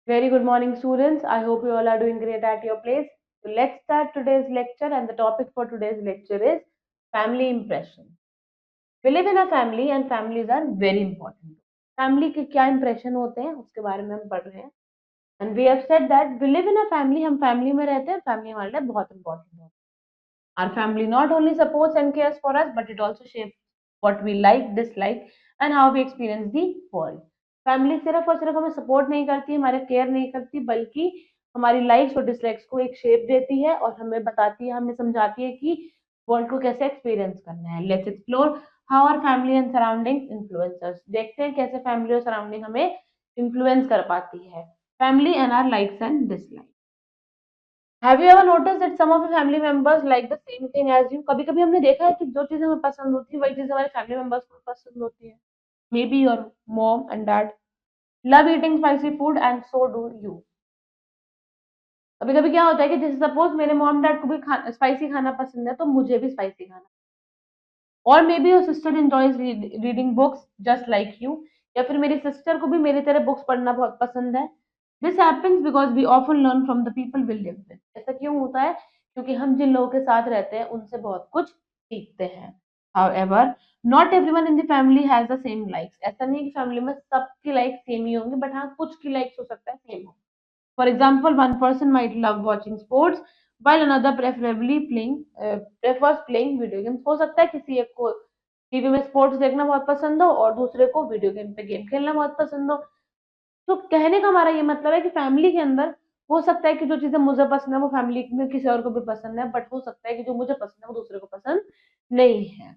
Very good morning, students. I hope you all are doing great at your place. So let's start today's lecture, and the topic for today's lecture is family impression. We live in a family, and families are very important. Family के क्या impression होते हैं उसके बारे में हम पढ़ रहे हैं. And we have said that we live in a family. हम family में रहते हैं. Family हमारे लिए बहुत important है. Our family not only supports and cares for us, but it also shapes what we like, dislike, and how we experience the world. Family सिर्फ और सिर्फ हमें सपोर्ट नहीं करती, हमारे केयर नहीं करती, बल्कि हमारी लाइक्स और डिसलाइक्स को एक शेप देती है और हमें बताती है, हमें समझाती है कि वर्ल्ड को कैसे एक्सपीरियंस करना है. Let's explore how our family and surrounding influence us. देखते हैं कैसे फैमिली और सराउंडिंग हमें इन्फ्लुएंस कर पाती है. Family and our likes and dislikes. Have you ever notice that some of your family members like the same thing as you? कभी-कभी हमने देखा है कि जो चीज़ें हमें पसंद होती है, वही चीज़ें हमारे फैमिली मेंबर्स को पसंद होती है. May be your mom and dad love eating spicy food and so do you. कभी-कभी क्या होता है कि जैसे सपोज मेरे मॉम डैड को भी स्पाइसी खाना पसंद है, तो मुझे भी स्पाइसी खाना. और may be your sister enjoys reading books just like you. या फिर मेरी सिस्टर को भी मेरी तरह बुक्स पढ़ना बहुत पसंद है. This happens because we often learn from the people we live with. ऐसा क्यों होता है? क्योंकि हम जिन लोगों के साथ रहते हैं, उनसे बहुत कुछ सीखते हैं. However, not everyone in the family has the same likes. ऐसा नहीं है कि फैमिली में सबकी लाइक्स सेम ही होंगी, बट हाँ, कुछ की लाइक्स हो सकता है सेम हो. For example, one person might love watching sports while another prefers playing video games. हो सकता है किसी एक को टीवी में स्पोर्ट्स देखना बहुत पसंद हो और दूसरे को वीडियो गेम पे गेम खेलना बहुत पसंद हो. तो कहने का हमारा ये मतलब है कि फैमिली के अंदर हो सकता है कि जो चीजें मुझे पसंद है वो फैमिली में किसी और को भी पसंद है, बट हो सकता है कि जो मुझे पसंद है वो दूसरे को पसंद नहीं है.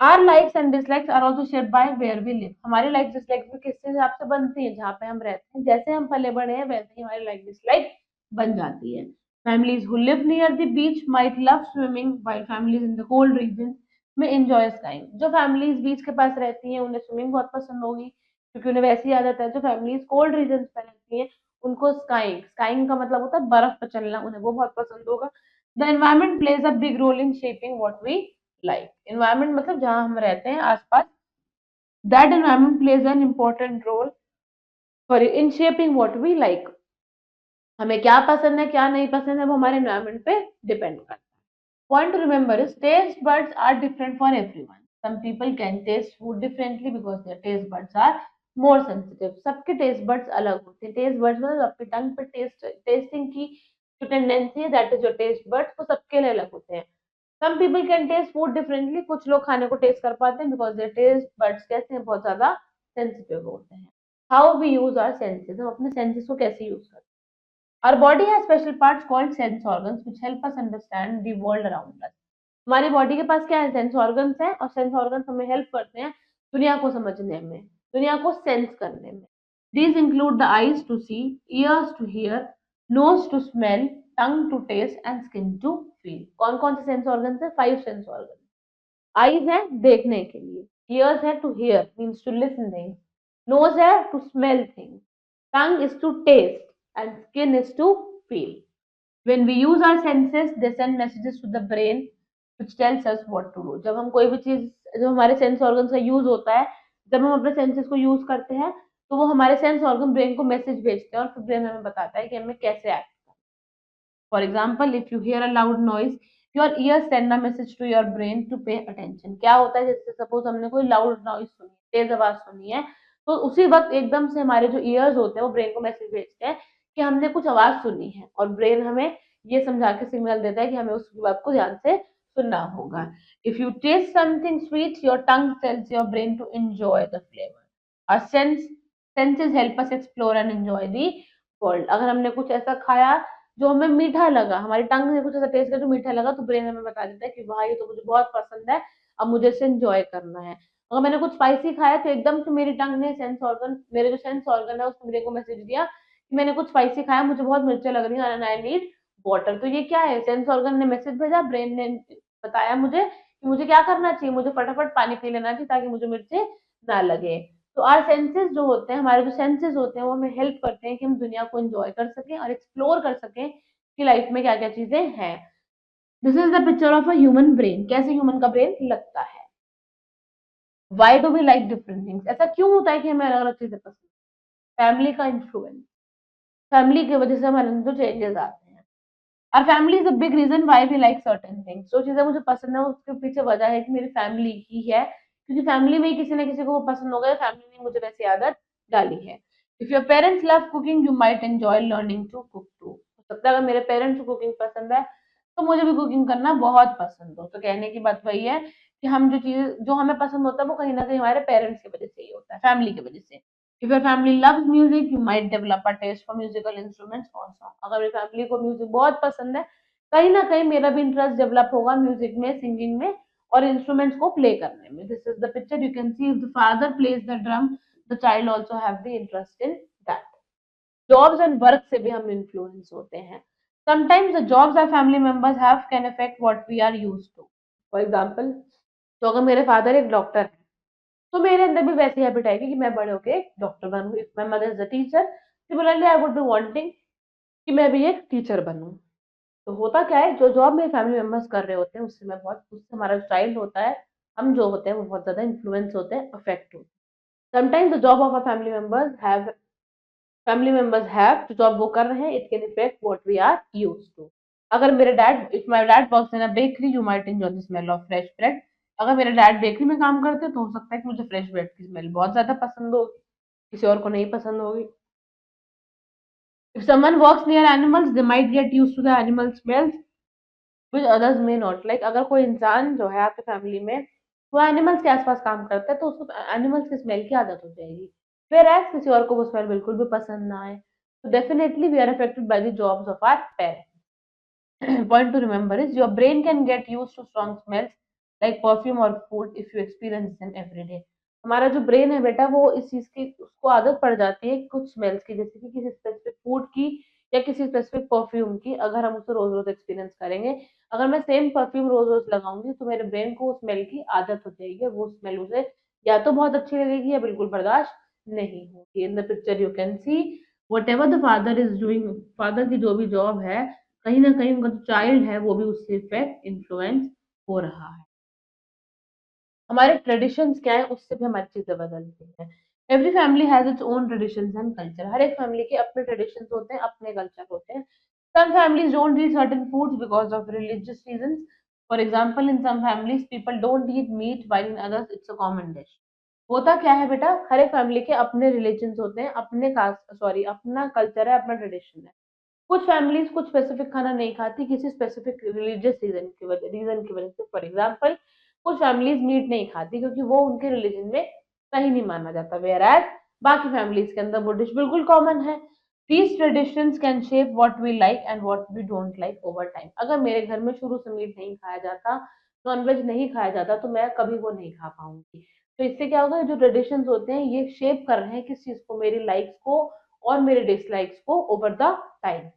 Our likes and dislikes are also shaped by where we live. हमारी लाइक डिसलाइक्स भी किस हिसाब से बनती है? जहाँ पे हम रहते हैं. जैसे हम पले बड़े हैं वैसे ही हमारी लाइक डिसलाइक बन जाती है. Families who live near the beach might love swimming while families in the cold region में एंजॉय स्काइंग. जो फैमिलीज बीच के पास रहती हैं उन्हें स्विमिंग बहुत पसंद होगी, क्योंकि उन्हें वैसी आदत है. जो फैमिलीज कोल्ड रीजन पे रहती हैं उनको स्काइंग स्काइंग का मतलब होता है बर्फ पर चलना, उन्हें वो बहुत पसंद होगा. The environment plays a big role in shaping what we like. Environment मतलब जहाँ हम रहते हैं आसपास. That environment plays an important role for in shaping what we like. हमें क्या पसंद है क्या नहीं पसंद है वो हमारे एनवायरमेंट पे डिपेंड करता है. Point to remember is taste buds are different for everyone. Some people can taste food differently because their taste buds are more sensitive. सबके टेस्ट बड्स अलग होते हैं. टेस्ट बड्स मतलब आपके टंग पे टेस्टिंग की जो टेंडेंसी है, that is your taste buds, वो सबके लिए अलग होते हैं. Some people can taste food differently. कुछ लोग खाने को टेस्ट कर पाते हैं बिकॉज देयर टेस्ट बड्स कैसे हैं, बहुत ज्यादा सेंसिटिव होते हैं. How we use our senses. हम अपने सेंसेस को कैसे यूज करते हैं? Our body has special parts called sense organs which help us understand the world around us. हमारी बॉडी के पास क्या है? सेंस ऑर्गन्स हैं, और सेंस ऑर्गन्स हमें हेल्प करते हैं दुनिया को समझने में, दुनिया को सेंस करने में. These include the eyes to see, ears to hear, nose to smell, tongue to taste and skin to feel. कौन कौन से सेंस ऑर्गन्स हैं? 5 सेंस ऑर्गन्स. आईज है देखने के लिए, ईयर्स है to hear means to listen things, nose है to smell things, tongue is to taste and skin is to feel. When we use our senses, they send messages to the brain which tells us what to do. जब हम कोई भी चीज, जब हमारे sense organ का use होता है, जब हम अपने सेंसेस को यूज करते हैं, तो वो हमारे सेंस ऑर्गन ब्रेन को मैसेज भेजते हैं और फिर ब्रेन हमें बताता है कि हमें कैसे act. For example, if you hear a loud noise, your ears send a message to your brain to pay attention. क्या होता है? जैसे सपोज हमने कोई लाउड नॉइज सुनी, तेज आवाज सुनी है, तो उसी वक्त एकदम से हमारे जो ईयर्स होते हैं वो ब्रेन को मैसेज भेजते हैं कि हमने कुछ आवाज सुनी है, और ब्रेन हमें ये समझा के सिग्नल देता है कि हमें उस बात को ध्यान से सुनना होगा. If you taste something sweet, your tongue tells your brain to enjoy the flavour. our senses help us explore and enjoy the world. अगर हमने कुछ ऐसा खाया जो हमें मीठा लगा, हमारी टंग ने कुछ ऐसा टेस्ट किया जो मीठा लगा, तो ब्रेन हमें बता देता है कि वाह ये तो मुझे बहुत पसंद है, अब मुझे इसे एंजॉय करना है. अगर मैंने कुछ स्पाइसी खाया तो एकदम से मेरी टंग ने सेंस ऑर्गन, मेरे जो सेंस ऑर्गन है उसने मेरे को मैसेज दिया कि मैंने कुछ स्पाइसी खाया, मुझे बहुत मिर्चें लग रही हैं एंड आई नीड वाटर. तो ये क्या है? सेंस ऑर्गन ने मैसेज भेजा, ब्रेन ने बताया मुझे कि मुझे क्या करना चाहिए, मुझे फटाफट पानी पी लेना चाहिए ताकि मुझे मिर्चें ना लगे. तो आर सेंसेस जो होते हैं, हमारे जो सेंसेस होते हैं, वो हमें हेल्प करते हैं कि हम दुनिया को एंजॉय कर सकें और एक्सप्लोर कर सकें कि लाइफ में क्या क्या चीजें हैं. This is the picture of a human brain. कैसे ह्यूमन का ब्रेन लगता है. Why do we like different things. ऐसा क्यों होता है कि हमें अलग अलग चीजें पसंद? फैमिली का इन्फ्लुएंस. फैमिली की वजह से हमारे अंदर चेंजेस आते हैं। और family is a big reason why we like certain things. जो चीजें मुझे पसंद है उसके पीछे वजह है कि मेरी फैमिली ही है, क्योंकि फैमिली में ही किसी ना किसी को वो पसंद होगा, फैमिली ने मुझे वैसी आदत डाली है। If your parents love cooking you might enjoy learning to cook too. हो सकता है अगर मेरे पेरेंट्स को कुकिंग पसंद है तो मुझे भी कुकिंग करना बहुत पसंद हो। तो कहने की बात वही है कि हम जो हमें पसंद होता है वो कहीं ना कहीं हमारे पेरेंट्स की वजह से ही होता है, फैमिली की वजह से। If your family loves music, you might develop a taste for musical instruments also. अगर मेरी फैमिली को म्यूजिक बहुत पसंद है, कहीं ना कहीं मेरा भी इंटरेस्ट डेवलप होगा म्यूजिक में, सिंगिंग में और इंस्ट्रूमेंट्स को प्ले करने में। This is the picture you can see, if the father plays the drum the child also have the interest in that. Jobs and work से भी हम इन्फ्लुएंस होते हैं। Sometimes the jobs our family members have can affect what we are used to. For example, तो अगर मेरे father एक doctor है तो मेरे अंदर भी वैसी हैबिट आएगी कि मैं बड़े होके एक डॉक्टर बनूं। If my mother is a teacher, similarly I would be wanting कि मैं भी एक टीचर बनूं। तो होता क्या है, जो जॉब मेरे फैमिली मेंबर्स कर रहे होते हैं उससे हमारा चाइल्ड होता है, हम जो होते हैं वो बहुत ज्यादा इन्फ्लुएंस होते हैं, अफेक्ट होते हैं। Sometimes the job of a family members have जो जॉब वो कर रहे हैं, it can effect what we are used to. अगर मेरे dad if my dad works in a bakery you might enjoy the smell of fresh bread. अगर मेरे dad bakery में काम करते हैं तो हो सकता है कि मुझे फ्रेश ब्रेड की स्मेल बहुत ज्यादा पसंद हो, किसी और को नहीं पसंद होगी। If someone works near animals, they might get used to the animal smells which others may not. Like अगर कोई इंसान जो है आपके फैमिली में वो एनिमल्स के आसपास काम करता है तो उसको एनिमल्स की स्मेल की आदत हो जाएगी, फिर एज किसी और को वो स्मेल बिल्कुल भी पसंद ना आए। तो definitely we are affected by the jobs of our parents. Point to remember is your brain can get used to strong smells like perfume or food if you experience them every day. हमारा जो brain है बेटा वो इस चीज की उसको आदत पड़ जाती है कुछ स्मेल्स की, जैसे कि किसी स्पेसिफिक फूड की या किसी स्पेसिफिक परफ्यूम की। अगर हम उसे रोज रोज एक्सपीरियंस करेंगे, अगर मैं सेम परफ्यूम रोज रोज लगाऊंगी तो मेरे ब्रेन को उस स्मेल की आदत हो जाएगी, वो स्मेल उसे या तो बहुत अच्छी लगेगी या बिल्कुल बर्दाश्त नहीं होगी। इन the picture you can see what ever the father is doing, father की जो भी जॉब है कहीं ना कहीं उनका जो चाइल्ड है वो भी उससे इफेक्ट इन्फ्लुएंस हो रहा है। हमारे ट्रेडिशंस क्या है उससे भी हमारी चीजें बदलती हैं। Every family has its own traditions and culture. हर एक फैमिली के अपने ट्रेडिशंस होते हैं, अपने कल्चर होते हैं। Some families don't eat certain foods because of religious reasons. For example, in some families people don't eat meat while in others it's a common dish. होता क्या है बेटा, हर एक फैमिली के अपने रिलीजन्स होते हैं, अपने कास्ट सॉरी अपना कल्चर है, अपना ट्रेडिशन है। कुछ फैमिलीज कुछ स्पेसिफिक खाना नहीं खाती किसी स्पेसिफिक रिलीजियस रीजन की वजह से। फॉर एग्जांपल, कुछ फैमिलीज मीट नहीं खाती क्योंकि वो उनके रिलीजन में सही नहीं माना जाता, वेयर एज बाकी फैमिलीज के अंदर वो डिश बिल्कुल कॉमन है। These traditions can shape what we like and what we don't like over time. अगर मेरे घर में शुरू से मीट नहीं खाया जाता, नॉनवेज नहीं खाया जाता, तो मैं कभी वो नहीं खा पाऊंगी। तो इससे क्या होगा, जो ट्रेडिशंस होते हैं ये शेप कर रहे हैं किस चीज को, मेरी लाइक्स को और मेरे डिसलाइक्स को ओवर द टाइम।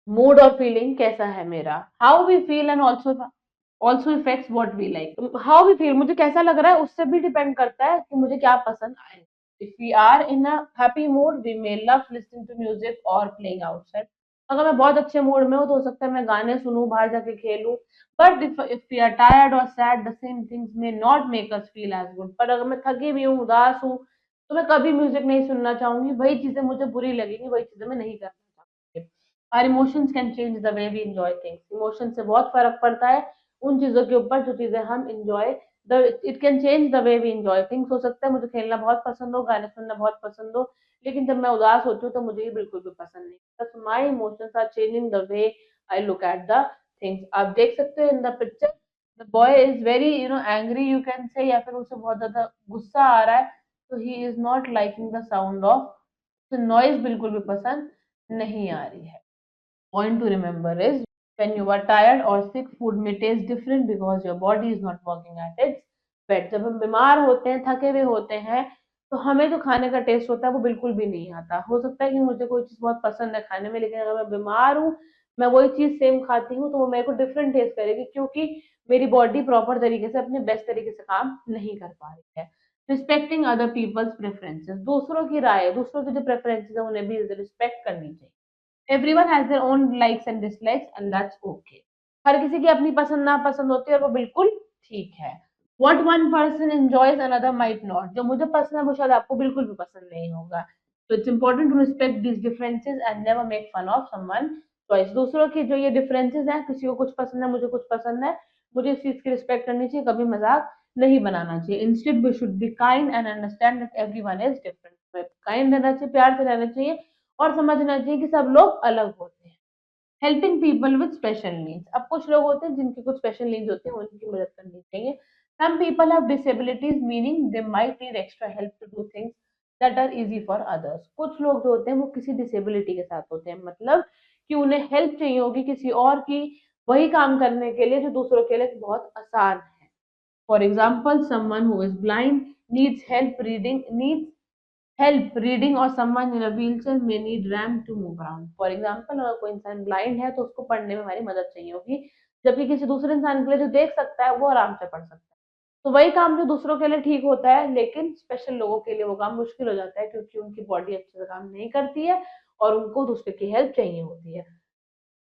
मूड और फीलिंग कैसा है मेरा, how we feel and also effects what we like. How we feel, मुझे कैसा लग रहा है उससे भी डिपेंड करता है कि मुझे क्या पसंद आए। If we are in a happy mood we may love listening to music और प्लेइंग आउटसाइड। अगर मैं बहुत अच्छे मूड में हूँ तो हो सकता है मैं गाने सुनूं, बाहर जाके खेलूं। But if we are tired or sad the same things may not make us feel as good. पर अगर मैं थकी भी हूँ, उदास हूँ, तो मैं कभी म्यूजिक नहीं सुनना चाहूंगी, वही चीजें मुझे बुरी लगेंगी, वही चीजें मैं नहीं करना चाहूंगी। Our emotions can change the way we enjoy things. Emotion से बहुत फर्क पड़ता है उन चीजों के ऊपर जो चीजें हम enjoy, the it can change the way we enjoy things. हो सकता है मुझे खेलना बहुत पसंद हो, गाने सुनना बहुत पसंद हो, लेकिन जब मैं उदास होती हूँ तो मुझे ये बिल्कुल भी पसंद नहीं। बस my emotions are changing the way I look at the things. आप देख सकते हो in the picture, the boy is very angry you can say, या फिर उसे बहुत ज्यादा गुस्सा आ रहा है, तो he is not liking the sound of, noise बिल्कुल भी पसंद नहीं आ रही है। Point to remember is when you are tired or sick, food may taste different because your body is not working at its best. जब हम बीमार होते हैं, थके हुए होते हैं, तो हमें जो खाने का टेस्ट होता है वो बिल्कुल भी नहीं आता। हो सकता है कि मुझे कोई चीज बहुत पसंद है खाने में, लेकिन अगर मैं बीमार हूँ, मैं वही चीज सेम खाती हूँ तो वो मेरे को डिफरेंट टेस्ट करेगी, क्योंकि मेरी बॉडी प्रॉपर तरीके से अपने बेस्ट तरीके से काम नहीं कर पा रही है। रिस्पेक्टिंग अदर पीपल्स प्रेफरेंसेस, दूसरों की राय, दूसरों की जो प्रेफरेंसेस है उन्हें भी रिस्पेक्ट करनी चाहिए। Everyone has their own likes and dislikes and that's okay. हर किसी की अपनी पसंद नापसंद होती है और वो बिल्कुल ठीक है। What one person enjoys another might not, जो मुझे पसंद है वो शायद आपको बिल्कुल भी पसंद नहीं होगा। तो it's important to respect this differences and never make fun of someone choice. दूसरों की जो ये डिफरेंसेस हैं, किसी को कुछ पसंद है, मुझे कुछ पसंद है, मुझे इस चीज की रिस्पेक्ट करनी चाहिए, कभी मजाक नहीं बनाना चाहिए। Instead we should be kind and understand that everyone is different. Kind रहना चाहिए, प्यार से रहना चाहिए और समझना चाहिए कि सब लोग अलग होते हैं। Helping people with special needs, अब कुछ लोग होते हैं जिनकी कुछ स्पेशल नीड्स होती है, उनकी मदद करनी चाहिए। Some people have disabilities meaning they might need extra help to do things that are easy for others. कुछ लोग जो होते हैं वो किसी डिसेबिलिटी के साथ होते हैं, मतलब कि उन्हें हेल्प चाहिए होगी किसी और की वही काम करने के लिए जो दूसरों के लिए बहुत आसान है। For example someone who is blind needs help reading और someone in a wheelchair may need ramp to move around. For example अगर कोई इंसान ब्लाइंड है तो उसको पढ़ने में हमारी मदद चाहिए होगी, जबकि किसी दूसरे इंसान के लिए जो देख सकता है वो आराम से पढ़ सकता है। तो वही काम जो दूसरों के लिए ठीक होता है, लेकिन स्पेशल लोगों के लिए वो काम मुश्किल हो जाता है क्योंकि उनकी बॉडी अच्छे से काम नहीं करती है और उनको दूसरे की हेल्प चाहिए होती है।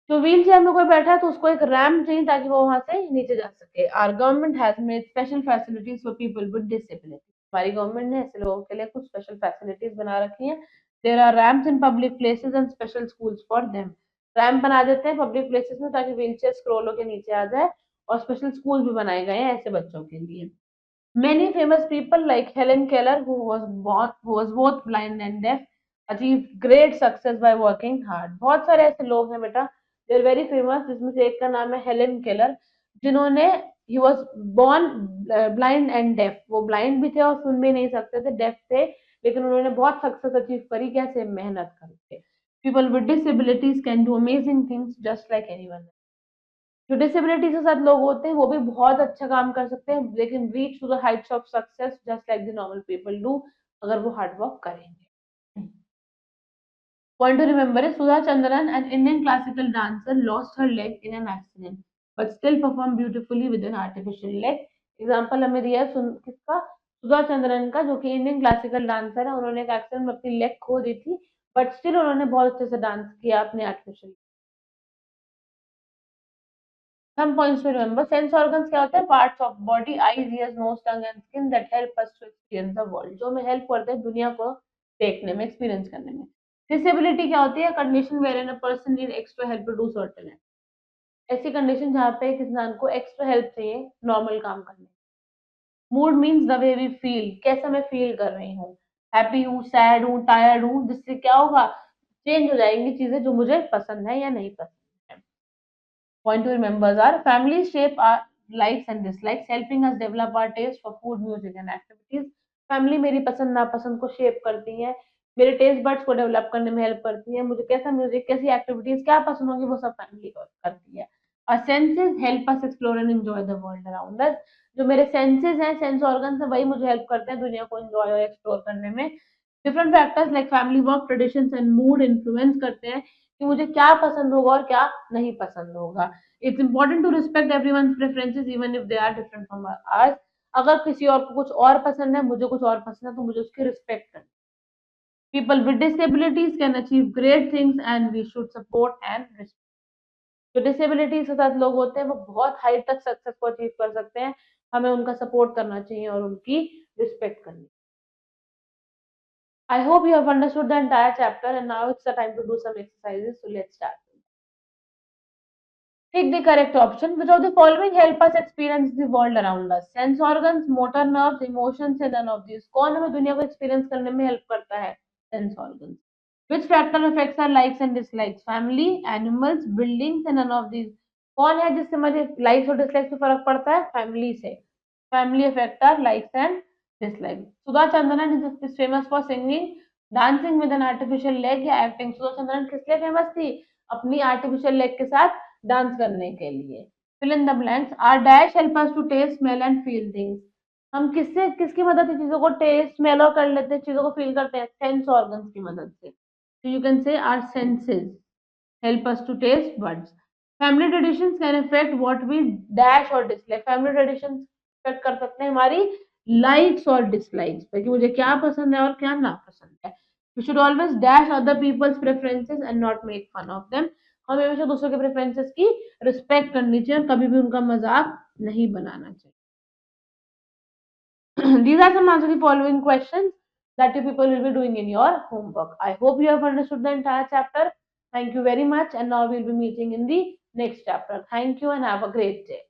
जो व्हील चेयर में कोई बैठा है तो उसको एक रैम्प चाहिए ताकि वो वहां से नीचे जा सके। Our government has made special facilities for people with disability, हमारी गवर्नमेंट ने ऐसे लोगों के लिए कुछ स्पेशल फैसिलिटीज बना रखी हैं। There are ramps in public places and special schools for them, ramp बना देते हैं पब्लिक प्लेसेस में ताकि व्हील चेयर स्क्रॉल होकर नीचे आ जाए, और स्पेशल स्कूल भी बनाए गए हैं ऐसे बच्चों के लिए। Many famous people like Helen Keller, who was both blind and deaf, achieved great success by working hard. बहुत सारे ऐसे लोग हैं बेटा, they are very famous, जिसमें से एक का नाम है हेलेन केलर, जिन्होंने he was born blind and deaf, वो blind भी थे और सुन भी नहीं सकते थे, deaf थे, लेकिन उन्होंने बहुत सक्सेस अचीव करी, कैसे? मेहनत करके। People with disabilities can do amazing things just like anyone। जो डिसेबिलिटी के साथ लोग होते हैं वो भी बहुत अच्छा काम कर सकते हैं, लेकिन reach to the heights of success just like the normal people do, अगर वो हार्ड वर्क करेंगे। Point to remember is Sudha Chandran, an Indian classical dancer, lost her leg in an accident, but still performed beautifully with an artificial leg। Example हमें दिया है किसका? सुधा चंद्रन का, जो कि इंडियन क्लासिकल डांसर है। उन्होंने एक एक्सीडेंट में अपनी लेग खो दी थी, बट स्टिल उन्होंने बहुत अच्छे से डांस किया अपने artificial. Some points to remember, sense organs क्या होते हैं? Parts of body, eyes, ears, nose, tongue and skin that help us to experience the world, जो हमें हेल्प करते हैं दुनिया को देखने में, एक्सपीरियंस करने में। डिसेबिलिटी क्या होती है? Condition where in a person need extra help to do certain act, ऐसी कंडीशन जहाँ पे एक इंसान को एक्स्ट्रा हेल्प चाहिए नॉर्मल काम करने में। Mood means the way we feel, कैसा मैं फील कर रही हूँ, हैप्पी हूँ, सैड हूँ, टायर्ड हूँ, जिससे क्या होगा? चेंज हो जाएंगी चीजें जो मुझे पसंद है या नहीं पसंद है। Point to remember are families shape our likes and dislikes, helping us develop our taste for food, music and activities। Family मेरी पसंद नापसंद को शेप करती है, मेरे टेस्ट बर्ड्स को डेवलप करने में हेल्प करती है, मुझे कैसा म्यूजिक, कैसी एक्टिविटीज क्या पसंद होगी वो सब फैमिली करती है। Our senses help us explore and enjoy the world around us। जो मेरे सेंसेस हैं, सेंस ऑर्गन है, वही मुझे हेल्प करते हैं दुनिया को एंजॉय और एक्सप्लोर करने में। Different factors like family work, traditions and mood influence करते हैं कि मुझे क्या पसंद होगा और क्या नहीं पसंद होगा। It's important to respect everyone's preferences even if they are different from ours. अगर किसी और को कुछ और पसंद है, मुझे कुछ और पसंद है, तो मुझे उसकी रिस्पेक्ट करनी। People with disabilities can achieve great things and we should support and respect. जो डिसेबिलिटीज के साथ लोग होते हैं वो बहुत हाई तक सक्सेस को अचीव कर सकते हैं, हमें उनका सपोर्ट करना चाहिए और उनकी रिस्पेक्ट करनी। I hope you have understood the entire chapter and now it's the time to do some exercises. So let's start. Pick the correct option. Which of the following help us experience the world around us? Sense organs, motor nerves, emotions, and none of these. कौन हमें दुनिया को experience करने में help करता है? Sense organs. Which factor affects our likes and dislikes? Family, animals, buildings, and none of these. कौन है जिससे हमारे likes और dislikes पे फर्क पड़ता है? Family से. Family affect our likes and dislikes. Sudha Chandanan is famous for singing, dancing with an artificial leg या acting. Sudha Chandanan किस लिए famous थी? अपनी artificial leg के साथ डांस करने के लिए। Fill in the blanks. Our dash help us to taste, smell and feel things, हम किससे किसकी मदद से चीजों को टेस्ट, स्मेल और कर लेते हैं, चीजों को फील करते हैं? सेंस ऑर्गन्स की मदद से। तो you can say our senses help us to taste birds. Family traditions can affect what we dash और डिसलाइक, फैमिली ट्रेडिशंस अफेक्ट कर सकते हैं हमारी लाइक्स और डिसलाइक्स पे कि मुझे क्या पसंद है और क्या ना पसंद है। We should always dash other people's preferences and not make fun of them, हमें हमेशा दूसरों के प्रेफरेंसेस की रिस्पेक्ट करनी चाहिए और कभी भी उनका मजाक नहीं बनाना चाहिए। These are some answers to the following questions that you people will be doing in your homework. I hope you have understood the entire chapter. Thank you very much. And now we'll be meeting in the next chapter. Thank you and have a great day.